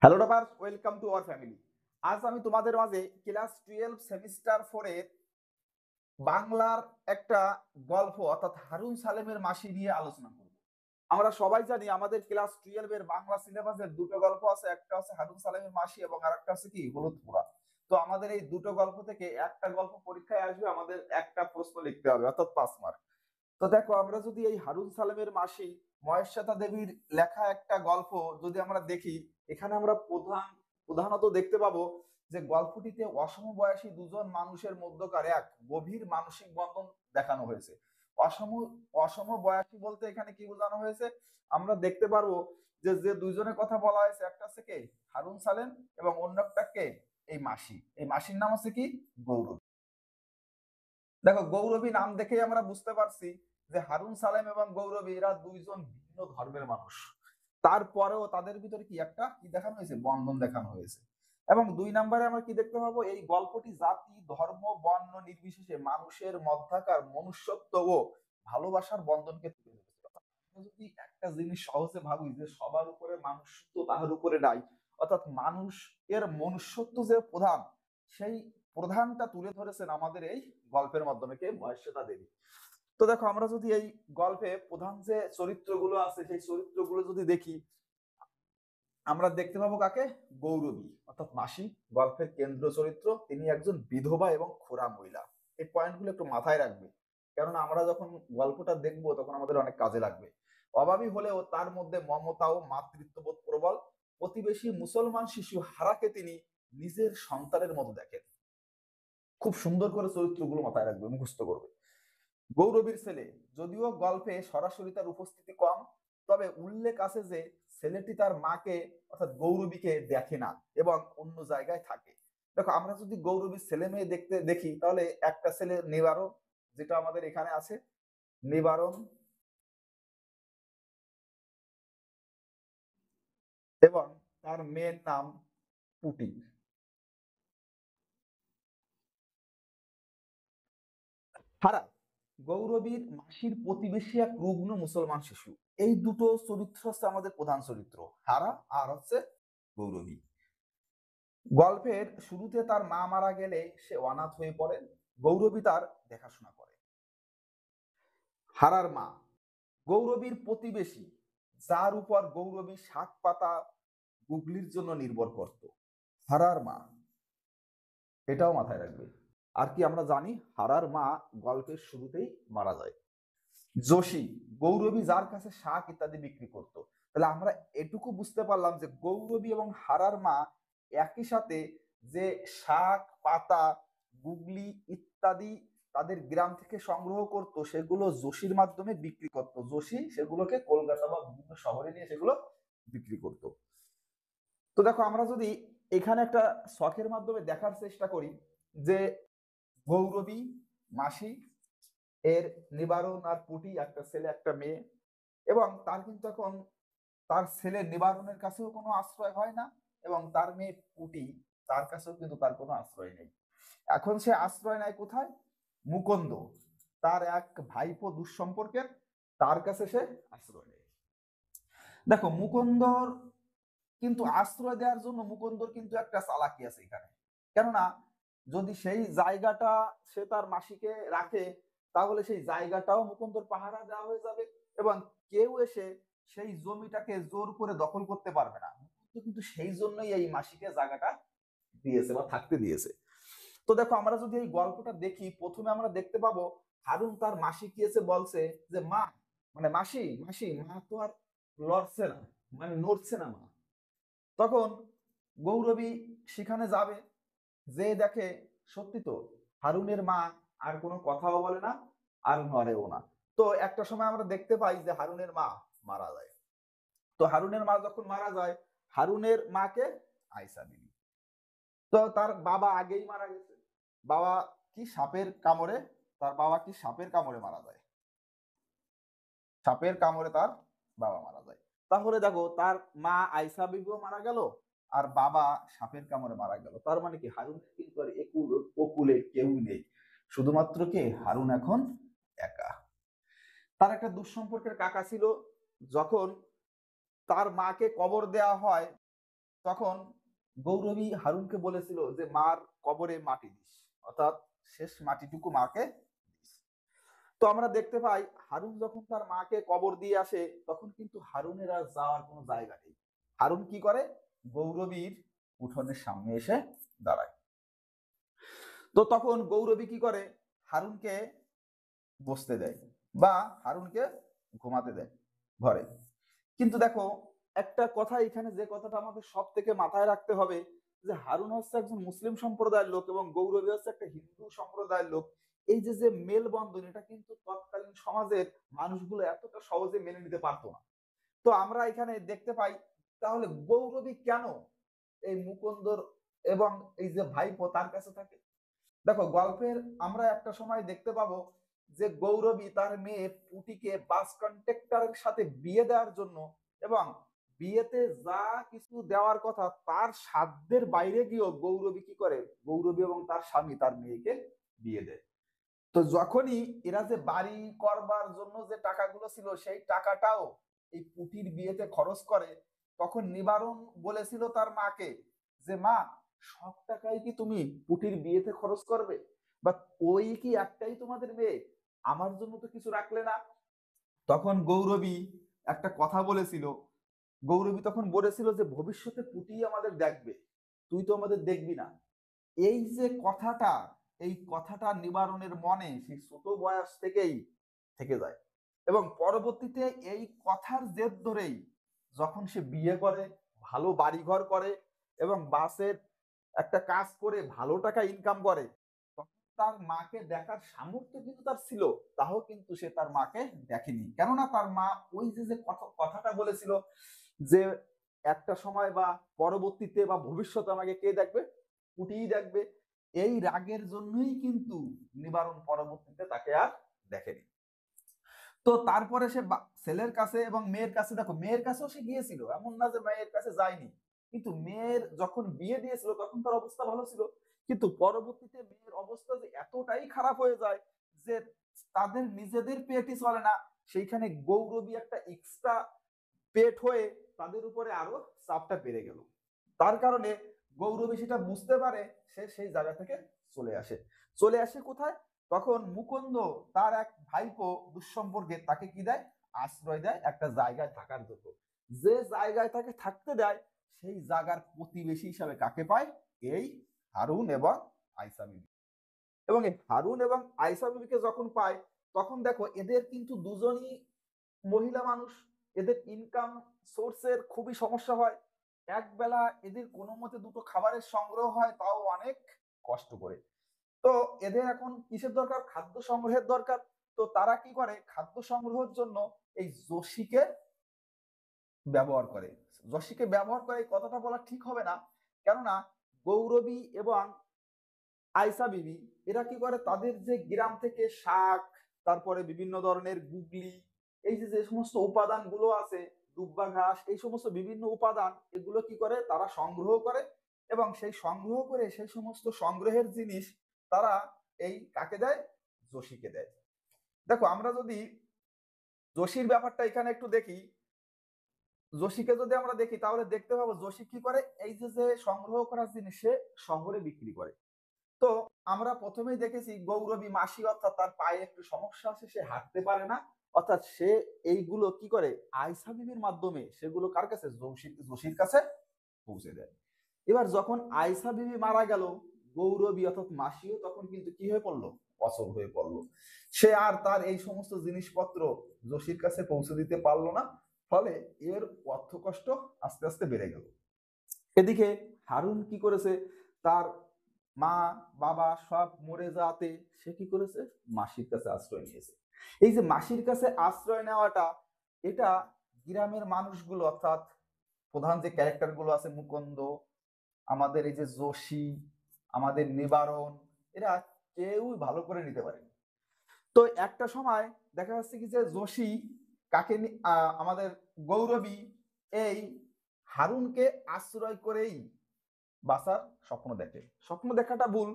Hello toppers, welcome to our family. আজ আমি তোমাদের মাঝে ক্লাস 12 সেমিস্টার 4 এর বাংলার একটা গল্প অর্থাৎ হারুন সালেমের মাসি নিয়ে আলোচনা করব। আমরা সবাই জানি আমাদের ক্লাস 12 এর বাংলা সিলেবাসের দুটো গল্প আছে, একটা হচ্ছে হারুন সালেমের মাসি এবং আরেকটা হচ্ছে কি হলুদ পোড়া। তো আমাদের এই দুটো গল্প থেকে একটা গল্প পরীক্ষায় আসবে, আমাদের একটা প্রশ্ন লিখতে হবে অর্থাৎ 5 মার্ক। তো দেখো, আমরা যদি এই হারুন সালেমের মাসি মহেশ্বেতা দেবীর লেখা একটা গল্প যদি আমরা দেখি, এখানে আমরা প্রধানত দেখতে পাবো যে গল্পটিতে অসমবয়সী দুজন মানুষের মধ্যকার এক গভীর মানসিক বন্ধন দেখানো হয়েছে। অসম অসমবয়সী বলতে এখানে কি বোঝানো হয়েছে? আমরা দেখতে পারবো যে যে দুইজনের কথা বলা হয়েছে, একটা হচ্ছে কে হারুন সালেম এবং অন্য একটা কে এই মাসি। এই মাসির নাম হচ্ছে কি গৌরব। দেখো, গৌরবী নাম দেখেই আমরা বুঝতে পারছি যে হারুন সালেম এবং গৌরবী এরা দুইজন ভিন্ন ধর্মের মানুষ। তারপরেও তাদের ভিতরে কি একটা কি দেখানো হয়েছে, বন্ধন দেখানো হয়েছে। এবং 2 নম্বরে আমরা কি দেখতে পাবো, এই গল্পটি জাতি ধর্ম বর্ণ নির্বিশেষে মানুষের মধ্যকার মনুষ্যত্ব ও ভালোবাসার বন্ধনকে তুলে ধরেছে। আমরা যদি একটা জিনিস সহজে ভাবি যে সবার উপরে মানুষত্ব তাহার উপরে নাই, অর্থাৎ মানুষ এর মনুষ্যত্ব যে প্রধান, সেই প্রধানটা তুলে ধরেছেন আমাদের এই গল্পের মাধ্যমে কে মহেশ্বেতা দেবী। তো দেখো, আমরা যদি এই গল্পে প্রধান যে চরিত্রগুলো আছে সেই চরিত্রগুলো যদি দেখি, আমরা দেখতে পাবো কাকে, গৌরবী অর্থাৎ মাসি গল্পের কেন্দ্র চরিত্র। তিনি একজন বিধবা এবং খোড়া মহিলা। এই পয়েন্টগুলো একটু মাথায় রাখবে, কেননা আমরা যখন গল্পটা দেখবো তখন আমাদের অনেক কাজে লাগবে। অভাবী হলেও তার মধ্যে মমতা ও মাতৃত্ববোধ প্রবল। প্রতিবেশী মুসলমান শিশু হারাকে তিনি নিজের সন্তানের মতো দেখেন। খুব সুন্দর করে চরিত্রগুলো মাথায় রাখবে, মুখস্থ করবে। গৌরবীর ছেলে, যদিও গল্পে সরাসরি তার উপস্থিতি কম, তবে উল্লেখ আছে যে ছেলেটি তার মাকে অর্থাৎ গৌরবীকে দেখে না এবং অন্য জায়গায় থাকে। দেখো, আমরা যদি গৌরবীর ছেলে মেয়ে দেখতে দেখি, তাহলে একটা ছেলে নিবারণ, যেটা আমাদের এখানে আছে নিবারণ, এবং তার মেয়ের নাম পুটি। হারা, গৌরবীর মাসির প্রতিবেশী এক রুগ্ন মুসলমান শিশু। এই দুটো চরিত্র হচ্ছে আমাদের প্রধান চরিত্র, হারা আর হচ্ছে গৌরবী। গল্পের শুরুতে তার মা মারা গেলে সে অনাথ হয়ে পড়ে। গৌরবী তার দেখাশোনা করে। হারার মা, গৌরবীর প্রতিবেশী, যার উপর গৌরবী শাক পাতা গুগলির জন্য নির্ভর করত। হারার মা, এটাও মাথায় রাখবে। আর কি আমরা জানি, হারার মা গল্পের শুরুতেই মারা যায়। যোশী, গৌরবী যার কাছে শাক ইত্যাদি বিক্রি করত। তাহলে আমরা এটুকু বুঝতে পারলাম যে গৌরবী এবং হারার মা একই সাথে যে শাক পাতা গুগলি ইত্যাদি তাদের গ্রাম থেকে সংগ্রহ করত, সেগুলো যোশীর মাধ্যমে বিক্রি করত। যোশী সেগুলোকে কলকাতা বা বিভিন্ন শহরে নিয়ে সেগুলো বিক্রি করত। তো দেখো, আমরা যদি এখানে একটা শখের মাধ্যমে দেখার চেষ্টা করি যে গৌরবী মাসি এর নিবারণ আর পুটি, একটা ছেলে একটা মেয়ে, এবং তার কিন্তু এখন তার ছেলে নিবারণের কাছেও কোনো আশ্রয় হয় না, এবং তার মেয়ে পুটি, তার কাছেও কিন্তু তার কোনো আশ্রয় নেই। এখন সে আশ্রয় নেয় কোথায়, মুকুন্দ, তার এক ভাইপো দুঃসম্পর্কের, তার কাছে সে আশ্রয় নেয়। দেখো, মুকুন্দর কিন্তু আশ্রয় দেওয়ার জন্য মুকুন্দর কিন্তু একটা চালাকি আছে এখানে। কেননা যদি সেই জায়গাটা সে তার মাসিকে রাখে, তাহলে সেই জায়গাটাও মুকুন্দর পাহারা দেওয়া হয়ে যাবে এবং কেউ এসে সেই জমিটাকে জোর করে দখল করতে পারবে না। মুকুন্দ কিন্তু সেই জন্যই এই মাসিকে জায়গাটা দিয়েছে বা থাকতে দিয়েছে। তো দেখো, আমরা যদি এই গল্পটা দেখি, প্রথমে আমরা দেখতে পাবো হারুন তার মাসি কি এসে বলছে যে মা, মানে মাসি মাসি মা তো আর লড়ছে না, মানে নড়ছে না মা। তখন গৌরবী সেখানে যাবে, যে দেখে সত্যি তো হারুনের মা আর কোনো কথাও বলে না, আর নড়েও না। তো একটা সময় আমরা দেখতে পাই যে হারুনের মা মারা যায়। তো হারুনের মা যখন মারা যায়, হারুনের মাকে আয়সা বিবি, তো তার বাবা আগেই মারা গেছে। বাবা কি সাপের কামড়ে, তার বাবা কি সাপের কামড়ে মারা যায়, সাপের কামড়ে তার বাবা মারা যায়। তাহলে দেখো, তার মা আয়সা বিবিও মারা গেল, আর বাবা সাপের কামড়ে মারা গেল। তার মানে কি হারুন কিন্তু আর ওকুলে কেউ নেই, শুধুমাত্র কে হারুন এখন একা। তার একটা দুঃসম্পর্কের কাকা ছিল। যখন তার মাকে কবর দেওয়া হয়, তখন গৌরবী হারুনকে বলেছিল যে মার কবরে মাটি দিস, অর্থাৎ শেষ মাটিটুকু মাকে দিস। তো আমরা দেখতে পাই হারুন যখন তার মাকে কবর দিয়ে আসে তখন কিন্তু হারুনের আর যাওয়ার কোনো জায়গা নেই। হারুন কি করে, গৌরবীর উঠোনের সামনে এসে দাঁড়ায়। তো তখন গৌরবী কি করে, হারুনকে বসতে দেয় বা হারুনকে ঘুমাতে দেয় ঘরে। কিন্তু দেখো একটা কথা এখানে, যে কথাটা আমাদের সব থেকে মাথায় রাখতে হবে, যে হারুন হচ্ছে একজন মুসলিম সম্প্রদায়ের লোক এবং গৌরবী হচ্ছে একটা হিন্দু সম্প্রদায়ের লোক। এই যে যে মেলবন্ধন, এটা কিন্তু তৎকালীন সমাজের মানুষগুলো এতটা সহজে মেনে নিতে পারতো না। তো আমরা এখানে দেখতে পাই তাহলে গৌরবী কেন এই মুকুন্দর এবং এই যে ভাইপো তার কাছে থাকে। দেখো গল্পের আমরা একটা সময় দেখতে পাবো যে গৌরবী তার মেয়ে পুটিকে বাস কন্ট্রাক্টরের সাথে বিয়ে দেওয়ার জন্য এবং বিয়েতে যা কিছু দেওয়ার কথা তার সাধ্যের বাইরে গিয়েও গৌরবী কি করে, গৌরবী এবং তার স্বামী তার মেয়েকে বিয়ে দেয়। তো যখনই এরা যে বাড়ি করবার জন্য যে টাকাগুলো ছিল সেই টাকাটাও এই পুটির বিয়েতে খরচ করে, তখন নিবারণ বলেছিল তার মাকে যে মা, সব টাকাই কি তুমি পুটির বিয়েতে খরচ করবে, বা ওই কি একটাই তোমাদের মেয়ে, আমার জন্য তো কিছু রাখলে না। তখন গৌরবী একটা কথা বলেছিল, গৌরবী তখন বলেছিল যে ভবিষ্যতে পুটি আমাদের দেখবে, তুই তো আমাদের দেখবি না। এই যে কথাটা, এই কথাটা নিবারণের মনে সেই ছোট বয়স থেকেই থেকে যায় এবং পরবর্তীতে এই কথার জেদ ধরেই যখন সে বিয়ে করে, ভালো বাড়িঘর করে এবং বাসের একটা কাজ করে ভালো টাকা ইনকাম করে, তখন তার মাকে দেখার সামর্থ্য কিন্তু তার ছিল, তাও কিন্তু সে তার মাকে দেখেনি। কেননা তার মা ওই যে যে কথাটা বলেছিল যে একটা সময় বা পরবর্তীতে বা ভবিষ্যতে আমাকে কে দেখবে, পুটিই দেখবে। এই রাগের জন্যই কিন্তু নিবারণ পরবর্তীতে তাকে আর দেখেনি। তো তারপরে সে ছেলের কাছে এবং মেয়ের কাছে, দেখো মেয়ের কাছেও সে গিয়েছিল, এমন না যে মেয়ের কাছে যায়নি, কিন্তু মেয়ের যখন বিয়ে দিয়েছিল তখন তার অবস্থা ভালো ছিল, কিন্তু পরবর্তীতে মেয়ের অবস্থা যে এতটাই খারাপ হয়ে যায় যে তাদের নিজেদের পেটই চলে না, সেইখানে গৌরবী একটা এক্সট্রা পেট হয়ে তাদের উপরে আরো চাপটা বেড়ে গেল। তার কারণে গৌরবী সেটা বুঝতে পারে, সে সেই জায়গা থেকে চলে আসে। চলে আসে কোথায়, তখন মুকুন্দ তার এক ভাইপো দুঃসম্পর্কে তাকে কি দেয়, আশ্রয় দেয় একটা জায়গায় থাকার জন্য। যে জায়গায় তাকে থাকতে দেয় সেই জায়গার প্রতিবেশী হিসাবে কাকে পায়, এই হারুন এবং আইসা বিবি। এবং এই হারুন এবং আইসা বিবিকে যখন পায় তখন দেখো এদের কিন্তু দুজনই মহিলা মানুষ, এদের ইনকাম সোর্সের খুবই সমস্যা হয়। এক বেলা এদের কোনো মতে দুটো খাবারের সংগ্রহ হয়, তাও অনেক কষ্ট করে। তো এদের এখন কিসের দরকার, খাদ্য সংগ্রহের দরকার। তো তারা কি করে, খাদ্য সংগ্রহের জন্য এই যোশীকে ব্যবহার করে। যোশীকে ব্যবহার করে এই কথাটা বলা ঠিক হবে না, কেননা গৌরবী এবং আয়সা বিবি এরা কি করে, তাদের যে গ্রাম থেকে শাক, তারপরে বিভিন্ন ধরনের গুগলি, এই যে যে সমস্ত উপাদান গুলো আছে, দুব্বা ঘাস, এই সমস্ত বিভিন্ন উপাদান এগুলো কি করে তারা সংগ্রহ করে এবং সেই সংগ্রহ করে সেই সমস্ত সংগ্রহের জিনিস তারা এই কাকে দেয়, যোশীকে দেয়। দেখো আমরা যদি যোশীর ব্যাপারটা এখানে একটু দেখি, যোশীকে যদি আমরা দেখি তাহলে দেখতে পাবো যোশী কি করে, এই যে যে সংগ্রহ করার জিনিস সে শহরে বিক্রি করে। তো আমরা প্রথমেই দেখেছি গৌরবী মাসি, অর্থাৎ তার পায়ে একটু সমস্যা আছে, সে হাঁটতে পারে না, অর্থাৎ সে এইগুলো কি করে আয়সা বিবির মাধ্যমে সেগুলো কার কাছে, যোশীর কাছে পৌঁছে দেয়। এবার যখন আয়সা বিবি মারা গেল, গৌরবী অর্থাৎ মাসিও তখন কিন্তু কি হয়ে পড়লো, অচল হয়ে পড়লো। সে আর তার এই সমস্ত জিনিসপত্র যোশীর কাছে পৌঁছে দিতে পারলো না, ফলে এর অর্থ কষ্ট আস্তে আস্তে বেড়ে গেল। এদিকে হারুন কি করেছে, তার মা বাবা সব মরে যাতে সে কি করেছে, মাসির কাছে আশ্রয় নিয়েছে। এই যে মাসির কাছে আশ্রয় নেওয়াটা, এটা গ্রামের মানুষগুলো অর্থাৎ প্রধান যে ক্যারেক্টার গুলো আছে, মুকুন্দ, আমাদের এই যে যোশী, আমাদের নিবারণ, এরা কেউই ভালো করে নিতে পারেনি। তো একটা সময় দেখা যাচ্ছে কি যে যোশী কাকে আমাদের গৌরবী এই হারুনকে আশ্রয় করেই বাঁচার স্বপ্ন দেখে। স্বপ্ন দেখাটা ভুল,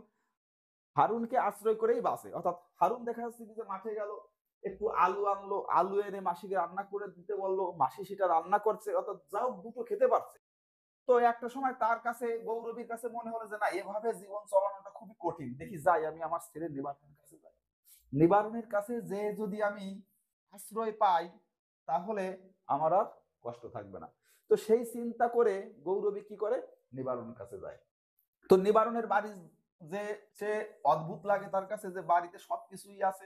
হারুনকে আশ্রয় করেই বাঁচে। অর্থাৎ হারুন দেখা যাচ্ছে যে মাঠে গেল, একটু আলু আনলো, আলু এনে মাসিকে রান্না করে দিতে বললো, মাসি সেটা রান্না করছে, অর্থাৎ যাও দুটো খেতে পারছে। তো একটা সময় তার কাছে, গৌরবীর কাছে মনে হলো যে না, এভাবে জীবন চালানোটা খুবই কঠিন, দেখি যাই আমি আমার ছেলে নিবারণের কাছে যাই। নিবারণের কাছে যে যদি আমি আশ্রয় পাই, তাহলে আমার আর কষ্ট থাকবে না। তো সেই চিন্তা করে গৌরবী কি করে, নিবারণের কাছে যায়। তো নিবারণের বাড়ি যে, সে অদ্ভুত লাগে তার কাছে যে বাড়িতে সবকিছুই আছে,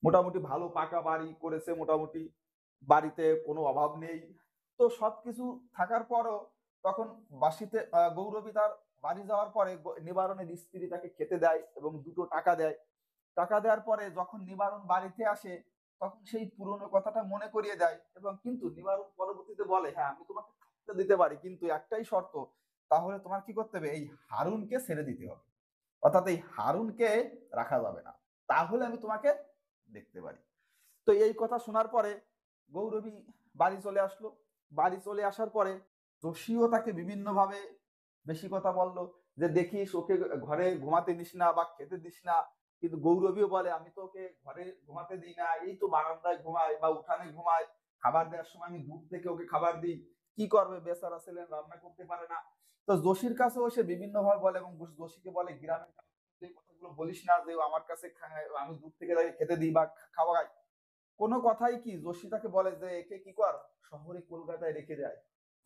মোটামুটি ভালো পাকা বাড়ি করেছে, মোটামুটি বাড়িতে কোনো অভাব নেই। তো সবকিছু থাকার পরও তখন বাসিতে গৌরবী তার বাড়ি যাওয়ার পরে নিবারণের স্ত্রী তাকে খেতে দেয় এবং 2টো টাকা দেয়। টাকা দেওয়ার পরে যখন নিবারণ বাড়িতে আসে, তখন সেই পুরনো কথাটা মনে করিয়ে দেয়, এবং কিন্তু নিবারণ পরবর্তীতে বলে, হ্যাঁ আমি তোমাকে থাকতে দিতে পারি, কিন্তু একটাই শর্ত, তাহলে তোমার কি করতে হবে, এই হারুনকে ছেড়ে দিতে হবে, অর্থাৎ এই হারুনকে রাখা যাবে না, তাহলে আমি তোমাকে দেখতে পারি। তো এই কথা শোনার পরে গৌরবী বাড়ি চলে আসলো। বাড়ি চলে আসার পরে জসিও তাকে বিভিন্ন ভাবে বেশি কথা বললো, যে দেখিস ওকে ঘরে ঘুমাতে দিস না বা খেতে দিস না। কিন্তু গৌরবীও বলে, আমি তো ওকে ঘরে ঘুমাতে দিই না, এই তো বারান্দায় ঘুমায় বা উঠানে ঘুমায়, খাবার দেওয়ার সময় আমি দূর থেকে ওকে খাবার দিই, কি করবে বেচারা ছেলে, রান্না করতে পারে না। তো জসির কাছেও সে বিভিন্ন ভাবে বলে, এবং জসিকে বলে, গ্রামের এই কথাগুলো বলিস না যে ও আমার কাছে আমি দূর থেকে তাকে খেতে দিই বা খাওয়াই। কোনো কথাই কি জসি তাকে বলে যে একে কি কর, শহরে কলকাতায় রেখে দেয়,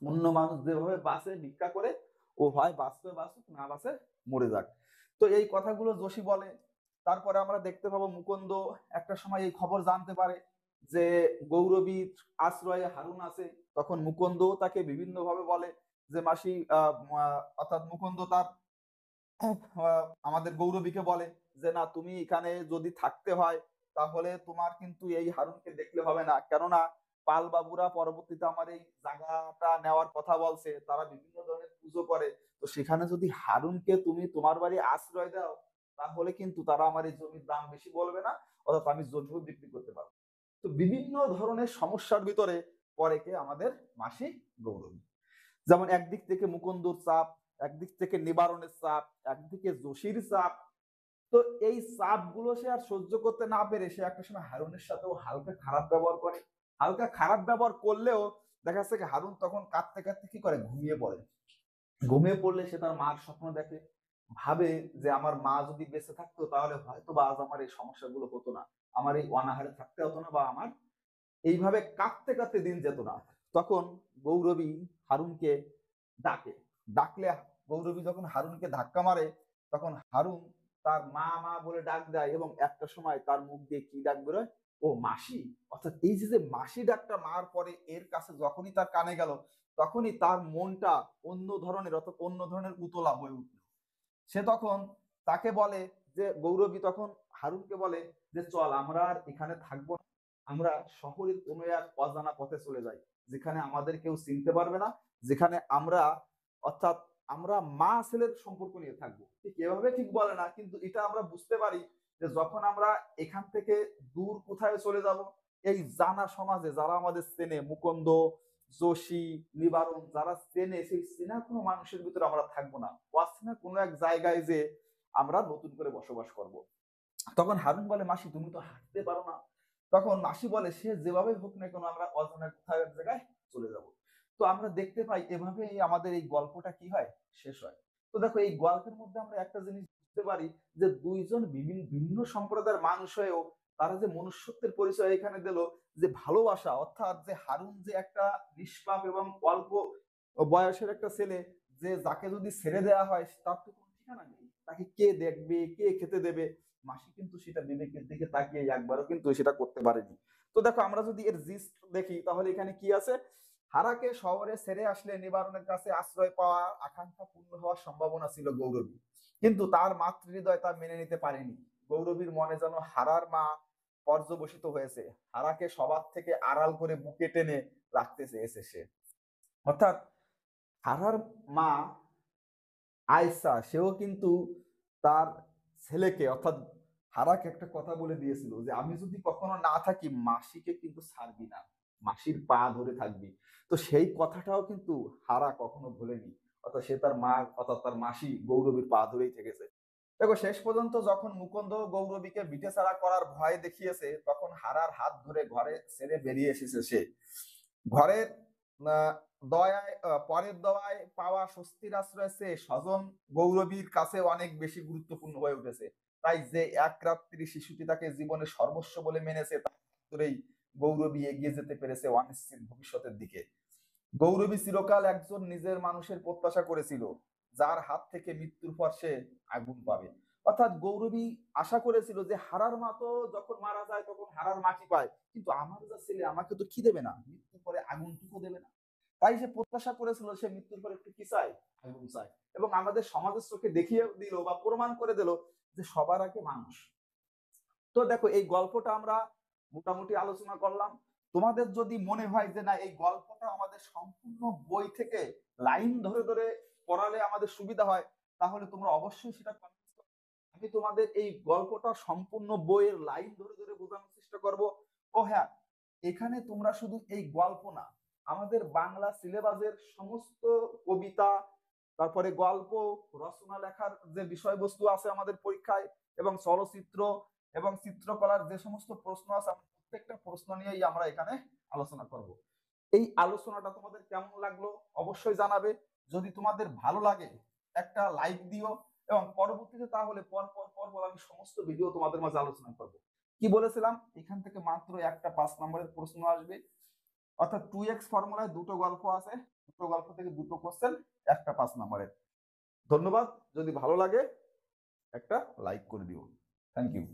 অন্য মানুষ যেভাবে বাসে ভিক্ষা করে, ও হয় বাঁচবে বাঁচুক, না বাঁচে মরে যাক। তো এই কথাগুলো জসি বলে। তারপরে আমরা দেখতে পাবো মুকুন্দ একটা সময় এই খবর জানতে পারে যে গৌরবীর আশ্রয়ে হারুন আছে। তখন মুকুন্দ তাকে বিভিন্ন ভাবে বলে যে মাসি, অর্থাৎ মুকুন্দ তার আমাদের গৌরবীকে বলে যে না, তুমি এখানে যদি থাকতে হয়, তাহলে তোমার কিন্তু এই হারুনকে দেখলে হবে না, কেননা পাল বাবুরা পরবর্তীতে আমার এই জায়গাটা নেওয়ার কথা বলছে, তারা বিভিন্ন ধরনের পুজো করে। তো সেখানে যদি হারুনকে তুমি তোমার বাড়ি আশ্রয় দাও, তাহলে কিন্তু তারা আমার এই জমির দাম বেশি বলবে না, অর্থাৎ আমি জমিও বিক্রি করতে পারবো। তো বিভিন্ন ধরনের সমস্যার ভিতরে পরে কে আমাদের মাসি গৌরবী। যেমন একদিক থেকে মুকুন্দর চাপ, একদিক থেকে নিবারণের চাপ, একদিকে যোশীর চাপ। তো এই চাপ গুলো সে আর সহ্য করতে না পেরে সে একটা সময় হারুনের সাথেও হালকা খারাপ ব্যবহার করে। হালকা খারাপ ব্যবহার করলেও দেখা যাচ্ছে কি হারুন তখন কাঁদতে কাঁদতে কি করে, ঘুমিয়ে পড়ে। ঘুমিয়ে পড়লে সে তার মার স্বপ্ন দেখে, ভাবে যে আমার মা যদি বেঁচে থাকতো, তাহলে হয়তো বা আজ আমার এই সমস্যাগুলো হতো না, আমার এই অনাহারে থাকতে হতো না, বা আমার এইভাবে কাঁদতে কাঁদতে দিন যেত না। তখন গৌরবী হারুনকে ডাকে। ডাকলে গৌরবী যখন হারুনকে ধাক্কা মারে, তখন হারুন তার মা মা বলে ডাক দেয়, এবং একটা সময় তার মুখ দিয়ে কি ডাক বেরোয়, ও মাসি। অর্থাৎ এই যে মাসি ডাকটা মার পরে এর কাছে যখনই তার কানে গেল, তখনই তার মনটা অন্য ধরনের, অর্থাৎ অন্য ধরনের উতলা হয়ে উঠল। সে তখন তাকে বলে যে, গৌরবী তখন হারুনকে বলে যে চল আমরা আর এখানে থাকবো না, আমরা শহরের কোনো এক অজানা পথে চলে যাই, যেখানে আমাদের কেউ চিনতে পারবে না, যেখানে আমরা, অর্থাৎ আমরা মা ছেলের সম্পর্ক নিয়ে থাকবো। ঠিক এভাবে ঠিক বলে না, কিন্তু এটা আমরা বুঝতে পারি যে যখন আমরা এখান থেকে দূর কোথায় চলে যাব, এই জানা সমাজে যারা আমাদের চেনে, মুকুন্দ, যোশী, নিবারণ, যারা চেনে, সেই চেনা কোনো মানুষের ভিতরে আমরা থাকবো না, অচেনা কোনো এক জায়গায় যে আমরা নতুন করে বসবাস করব। তখন হারুন বলে, মাসি তুমি তো হাঁটতে পারো না। তখন মাসি বলে, সে যেভাবে হোক না কেন আমরা অজানা কোথাও এক জায়গায় চলে যাব। তো আমরা দেখতে পাই এভাবেই আমাদের এই গল্পটা কি হয়, শেষ হয়। তো দেখো এই গল্পের মধ্যে আমরা একটা জিনিস বুঝতে পারি, যে দুইজন বিভিন্ন ভিন্ন সম্প্রদায়ের মানুষ হয়েও তারা যে মনুষ্যত্বের পরিচয় এখানে দিল, যে ভালোবাসা, অর্থাৎ যে হারুন যে একটা নিষ্পাপ এবং অল্প বয়সের একটা ছেলে, যে যাকে যদি ছেড়ে দেওয়া হয় তার তো কোনো ঠিকানা নেই, তাকে কে দেখবে, কে খেতে দেবে। মাসি কিন্তু সেটা বিবেকের দিকে তাকিয়ে একবারও কিন্তু সেটা করতে পারেনি। তো দেখো আমরা যদি এর জিস্ট দেখি, তাহলে এখানে কি আছে, হারাকে শহরে ছেড়ে আসলে নিবারণের কাছে আশ্রয় পাওয়া আকাঙ্ক্ষা পূর্ণ হওয়ার সম্ভাবনা ছিল গৌরবী, কিন্তু তার মাতৃহৃদয় তা মেনে নিতে পারেনি। গৌরবীর মনে যেন হারার মা পর্যবসিত হয়েছে, হারাকে সবার থেকে আড়াল করে বুকে টেনে রাখতে চেয়েছে সে। অর্থাৎ হারার মা আয়সা, সেও কিন্তু তার ছেলেকে, অর্থাৎ হারাকে একটা কথা বলে দিয়েছিল যে আমি যদি কখনো না থাকি, মাসিকে কিন্তু ছাড়বি না, মাসির পা ধরে থাকবি। তো সেই কথাটাও কিন্তু হারা কখনো ভুলেনি, অর্থাৎ সে তার মা, অর্থাৎ তার মাসি গৌরবীর পা ধরেই থেকেছে। দেখো শেষ পর্যন্ত যখন মুকুন্দ গৌরবীকে বিটে ছাড়া করার ভয় দেখিয়েছে, তখন হারার হাত ধরে ঘরে ছেড়ে বেরিয়ে এসেছে সে। ঘরের দয়ায় পরের দয়ায় পাওয়া স্বস্তির আশ্রয় চেয়ে স্বজন গৌরবীর কাছে অনেক বেশি গুরুত্বপূর্ণ হয়ে উঠেছে। তাই যে এক রাত্রি শিশুটি তাকে জীবনের সর্বস্ব বলে মেনেছে তার ভেতরেই গৌরবী এগিয়ে যেতে পেরেছে অনিশ্চিত ভবিষ্যতের দিকে। গৌরবী চিরকাল একজন নিজের মানুষের প্রত্যাশা করেছিল যার হাত থেকে মৃত্যুর পর সে আগুন পাবে। অর্থাৎ গৌরবী আশা করেছিল যে হারার মা তো যখন মারা যায় তখন হারার মাটি পায়, কিন্তু আমার যা ছেলে আমাকে তো কি দেবে না, মৃত্যুর পরে আগুনটুকু দেবে না। তাই সে প্রত্যাশা করেছিল সে মৃত্যুর পরে একটু কি চায়, আগুন চায়। এবং আমাদের সমাজের চোখে দেখিয়ে দিল বা প্রমাণ করে দিল যে সবার আগে মানুষ। তো দেখো এই গল্পটা আমরা মোটামুটি আলোচনা করলাম। তোমাদের যদি মনে হয় যে না এই গল্পটা আমাদের সম্পূর্ণ বই থেকে লাইন ধরে ধরে পড়ালে আমাদের সুবিধা হয়, তাহলে তোমরা অবশ্যই সেটা কমেন্টস করো। আমি তোমাদের এই গল্পটা সম্পূর্ণ বইয়ের লাইন ধরে ধরে বোঝানোর চেষ্টা করব। ও হ্যাঁ, এখানে তোমরা শুধু এই গল্প না, আমাদের বাংলা সিলেবাসের সমস্ত কবিতা, তারপরে গল্প রচনা লেখার যে বিষয়বস্তু আছে আমাদের পরীক্ষায়, এবং চলচ্চিত্র এবং চিত্রকলার যে সমস্ত প্রশ্ন আছে প্রত্যেকটা প্রশ্ন নিয়েই আমরা এখানে আলোচনা করব। এই আলোচনাটা তোমাদের কেমন লাগলো অবশ্যই জানাবে। যদি তোমাদের ভালো লাগে একটা লাইক দিও, এবং পরবর্তীতে তাহলে পর পর পর পর আমি সমস্ত ভিডিও তোমাদের মাঝে আলোচনা করব। কি বলেছিলাম, এখান থেকে মাত্র একটা 5 নম্বরের প্রশ্ন আসবে। অর্থাৎ 2x ফর্মুলায় দুটো গল্প আছে, দুটো গল্প থেকে দুটো কোশ্চেন, একটা 5 নম্বরের। ধন্যবাদ। যদি ভালো লাগে একটা লাইক করে দিও। Thank you.